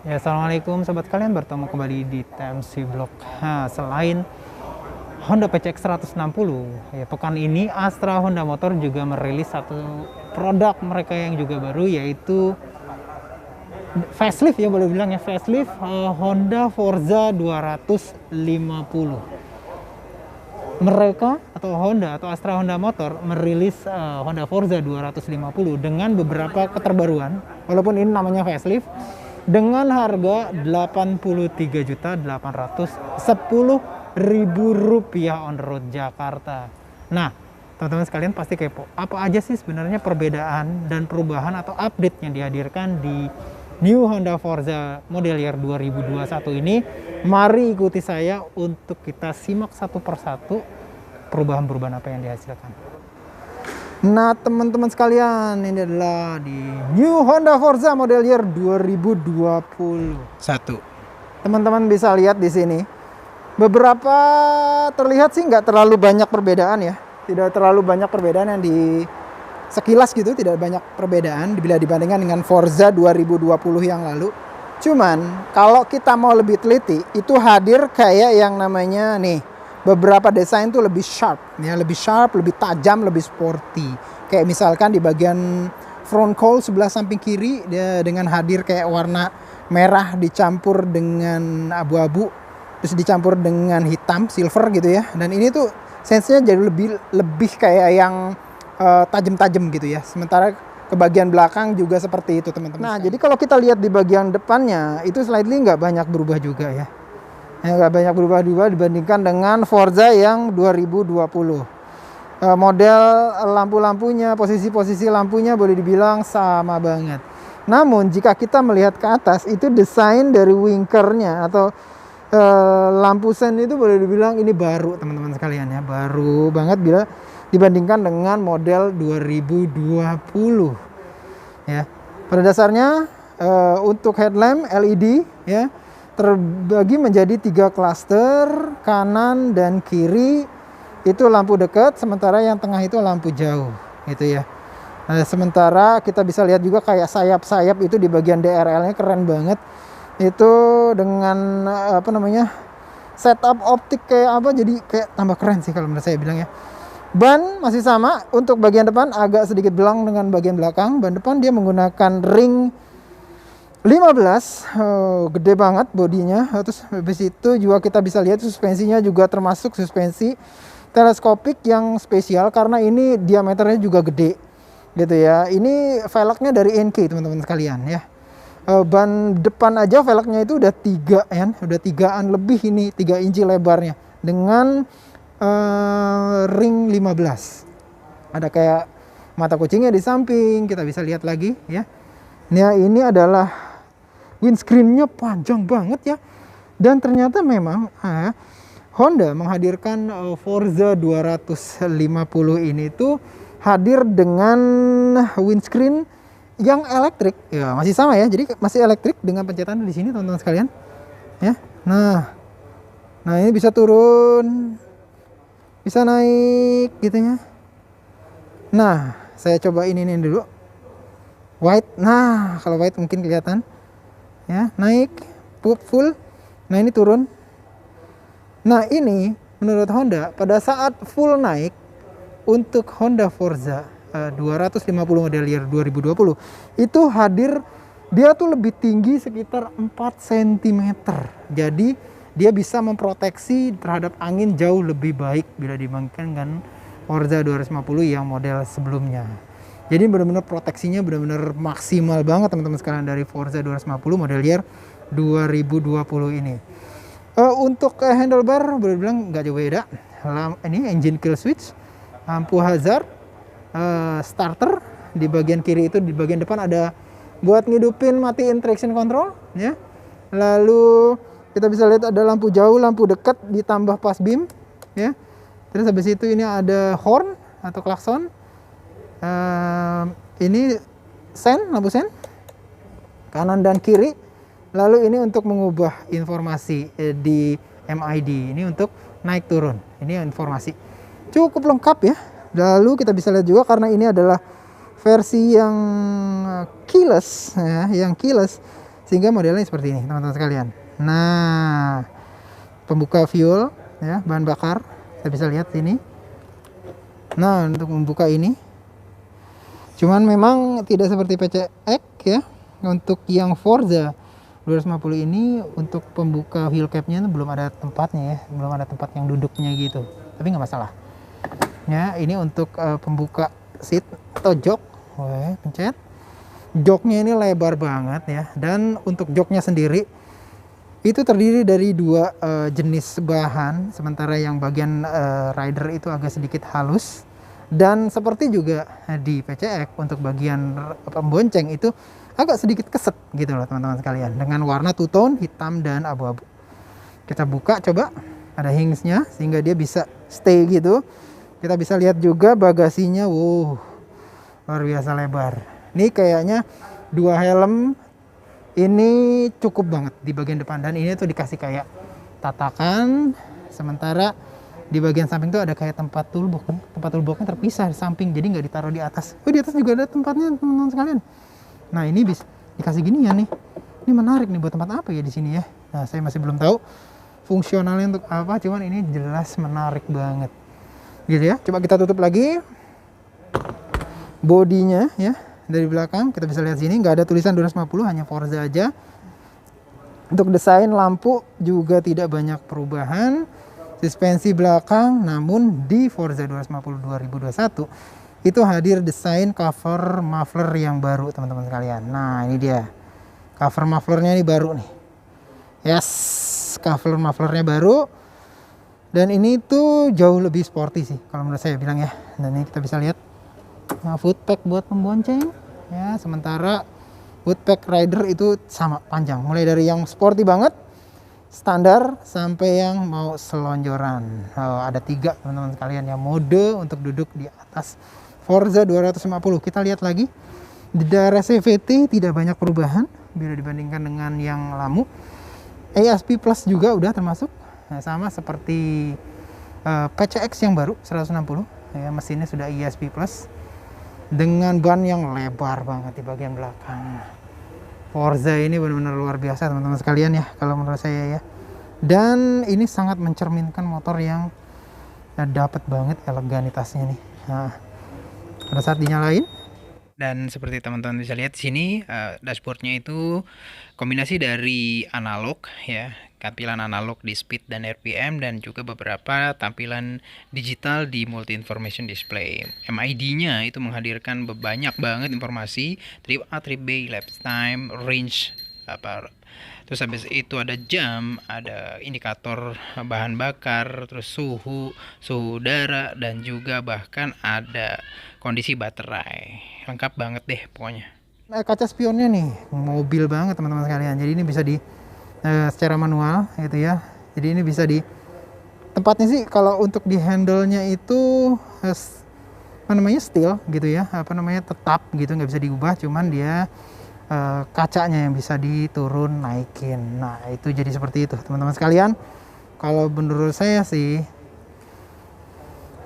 Ya, assalamualaikum sobat kalian, bertemu kembali di TMC Vlog. Nah, selain Honda PCX 160, ya pekan ini Astra Honda Motor juga merilis satu produk mereka yang juga baru, yaitu facelift, ya boleh bilang ya facelift, Honda Forza 250. Mereka atau Honda atau Astra Honda Motor merilis Honda Forza 250 dengan beberapa keterbaruan, walaupun ini namanya facelift, dengan harga Rp83.810.000 on road Jakarta. Nah, teman-teman sekalian pasti kepo, apa aja sih sebenarnya perbedaan dan perubahan atau update yang dihadirkan di New Honda Forza model year 2021 ini? Mari ikuti saya untuk kita simak satu persatu perubahan-perubahan apa yang dihasilkan. Nah, teman-teman sekalian, ini adalah di New Honda Forza model year 2021. Teman-teman bisa lihat di sini, beberapa terlihat sih nggak terlalu banyak perbedaan ya. Tidak terlalu banyak perbedaan yang di sekilas gitu, tidak banyak perbedaan bila dibandingkan dengan Forza 2020 yang lalu. Cuman kalau kita mau lebih teliti, itu hadir kayak yang namanya nih, beberapa desain tuh lebih sharp, ya lebih sharp, lebih tajam, lebih sporty. Kayak misalkan di bagian front cowl sebelah samping kiri dia dengan hadir kayak warna merah dicampur dengan abu-abu, terus dicampur dengan hitam, silver gitu ya. Dan ini tuh sense-nya jadi lebih kayak yang tajam-tajam gitu ya. Sementara ke bagian belakang juga seperti itu, teman-teman. Nah, jadi kalau kita lihat di bagian depannya itu slightly nggak banyak berubah juga ya. Nggak banyak berubah juga dibandingkan dengan Forza yang 2020. Model lampu-lampunya, posisi-posisi lampunya boleh dibilang sama banget. Namun jika kita melihat ke atas, itu desain dari winkernya atau lampu sen itu boleh dibilang ini baru, teman-teman sekalian ya. Baru banget bila dibandingkan dengan model 2020 ya. Pada dasarnya untuk headlamp LED ya terbagi menjadi 3 klaster, kanan dan kiri itu lampu dekat, sementara yang tengah itu lampu jauh gitu ya. Nah, sementara kita bisa lihat juga kayak sayap-sayap itu di bagian DRL-nya keren banget. Itu dengan apa namanya, setup optik kayak apa, jadi kayak tambah keren sih kalau menurut saya bilang ya. Ban masih sama, untuk bagian depan agak sedikit belang dengan bagian belakang. Ban depan dia menggunakan ring 15, gede banget bodinya. Terus habis itu juga kita bisa lihat suspensinya juga termasuk suspensi teleskopik yang spesial karena ini diameternya juga gede gitu ya. Ini velgnya dari NK, teman-teman sekalian ya. Ban depan aja velgnya itu udah 3 ya, udah 3-an lebih, ini 3 inci lebarnya dengan ring 15. Ada kayak mata kucingnya di samping, kita bisa lihat lagi ya. Nah, ini adalah windscreen-nya panjang banget ya. Dan ternyata memang Honda menghadirkan Forza 250 ini tuh hadir dengan windscreen yang elektrik. Ya, masih sama ya. Jadi masih elektrik dengan pencetan di sini, teman-teman sekalian. Ya. Nah, ini bisa turun, bisa naik gitu ya. Nah, saya coba ini dulu. White. Nah, kalau white mungkin kelihatan. Ya, naik, full. Nah, ini turun. Nah, ini menurut Honda pada saat full naik untuk Honda Forza 250 model year 2020 itu hadir, dia tuh lebih tinggi sekitar 4 cm. Jadi dia bisa memproteksi terhadap angin jauh lebih baik bila dibandingkan dengan Forza 250 yang model sebelumnya. Jadi benar-benar proteksinya benar-benar maksimal banget, teman-teman sekalian, dari Forza 250 model year 2020 ini. Untuk handlebar boleh bilang nggak jauh beda. Ini engine kill switch, lampu hazard, starter di bagian kiri itu, di bagian depan ada buat ngidupin matiin traction control ya. Lalu kita bisa lihat ada lampu jauh, lampu dekat ditambah pass beam ya. Terus habis itu ini ada horn atau klakson. Ini sen, lampu sen kanan dan kiri. Lalu ini untuk mengubah informasi di MID, ini untuk naik turun, ini informasi cukup lengkap ya. Lalu kita bisa lihat juga karena ini adalah versi yang keyless ya, yang keyless, sehingga modelnya seperti ini teman-teman sekalian. Nah, pembuka fuel ya, bahan bakar kita bisa lihat sini. Nah, untuk membuka ini cuman memang tidak seperti PCX ya. Untuk yang Forza 250 ini untuk pembuka wheel capnya belum ada tempatnya ya, belum ada tempat yang duduknya gitu, tapi nggak masalah ya. Ini untuk pembuka seat atau jok. Oke, pencet. Joknya ini lebar banget ya, dan untuk joknya sendiri itu terdiri dari dua jenis bahan, sementara yang bagian rider itu agak sedikit halus. Dan seperti juga di PCX untuk bagian pembonceng itu agak sedikit keset gitu loh teman-teman sekalian, dengan warna two tone hitam dan abu-abu. Kita buka coba, ada hingsnya sehingga dia bisa stay gitu. Kita bisa lihat juga bagasinya, wow, luar biasa lebar. Ini kayaknya dua helm ini cukup banget di bagian depan, dan ini tuh dikasih kayak tatakan, sementara di bagian samping tuh ada kayak tempat toolbox nih. Tempat toolboxnya terpisah di samping, jadi nggak ditaruh di atas. Oh, di atas juga ada tempatnya teman-teman sekalian. Nah, ini bisa dikasih gini ya nih. Ini menarik nih, buat tempat apa ya di sini ya? Nah, saya masih belum tahu fungsionalnya untuk apa, cuman ini jelas menarik banget. Gitu ya. Coba kita tutup lagi. Bodinya ya, dari belakang kita bisa lihat sini nggak ada tulisan 250, hanya Forza aja. Untuk desain lampu juga tidak banyak perubahan. Suspensi belakang, namun di Forza 250 2021 itu hadir desain cover muffler yang baru teman-teman sekalian. Nah, ini dia cover mufflernya, ini baru nih. Yes, cover mufflernya baru, dan ini tuh jauh lebih sporty sih kalau menurut saya bilang ya. Dan ini kita bisa lihat footpack buat membonceng ya, sementara footpack rider itu sama panjang, mulai dari yang sporty banget standar sampai yang mau selonjoran. Ada 3 teman-teman sekalian ya mode untuk duduk di atas Forza 250. Kita lihat lagi di daerah CVT tidak banyak perubahan bila dibandingkan dengan yang lamu. ASP Plus juga udah termasuk, nah, sama seperti PCX yang baru 160 ya, mesinnya sudah ASP Plus dengan ban yang lebar banget di bagian belakang. Forza ini benar-benar luar biasa teman-teman sekalian ya kalau menurut saya ya. Dan ini sangat mencerminkan motor yang dapat banget eleganitasnya nih. Nah, pada saat dinyalain, dan seperti teman-teman bisa lihat di sini, dashboardnya itu kombinasi dari analog ya, tampilan analog di speed dan RPM, dan juga beberapa tampilan digital di multi information display. MID-nya itu menghadirkan banyak banget informasi, trip A, trip B, lap time, range, terus habis itu ada jam, ada indikator bahan bakar, terus suhu udara, dan juga bahkan ada kondisi baterai. Lengkap banget deh pokoknya. Nah, kaca spionnya nih mobil banget teman-teman sekalian. Jadi ini bisa di secara manual gitu ya. Jadi ini bisa di tempatnya sih, kalau untuk di handle-nya itu apa namanya, steel gitu ya, tetap gitu, nggak bisa diubah, cuman dia kacanya yang bisa diturun naikin. Nah, itu jadi seperti itu teman-teman sekalian. Kalau menurut saya sih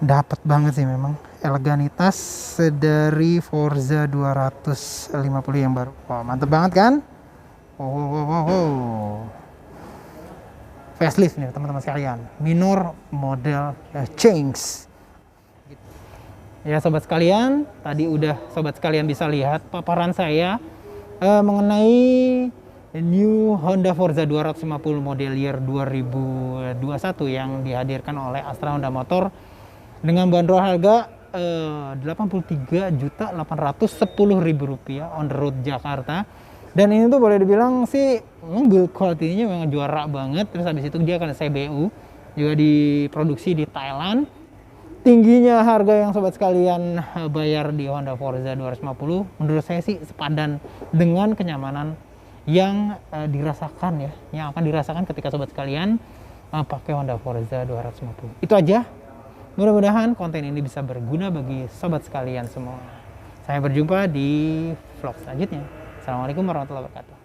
dapat banget sih memang eleganitas dari Forza 250 yang baru. Wah, mantep banget kan? Facelift nih teman-teman sekalian, minor model change. Ya sobat sekalian, tadi udah sobat sekalian bisa lihat paparan saya mengenai new Honda Forza 250 model year 2021 yang dihadirkan oleh Astra Honda Motor dengan bandrol harga Rp83.810.000 on the road Jakarta. Dan ini tuh boleh dibilang sih build quality-nya memang juara banget. Terus habis itu dia kan CBU, juga diproduksi di Thailand. Tingginya harga yang sobat sekalian bayar di Honda Forza 250 menurut saya sih sepadan dengan kenyamanan yang dirasakan ya, yang akan dirasakan ketika sobat sekalian pakai Honda Forza 250. Itu aja. Mudah-mudahan konten ini bisa berguna bagi sobat sekalian semua. Saya berjumpa di vlog selanjutnya. Assalamualaikum warahmatullahi wabarakatuh.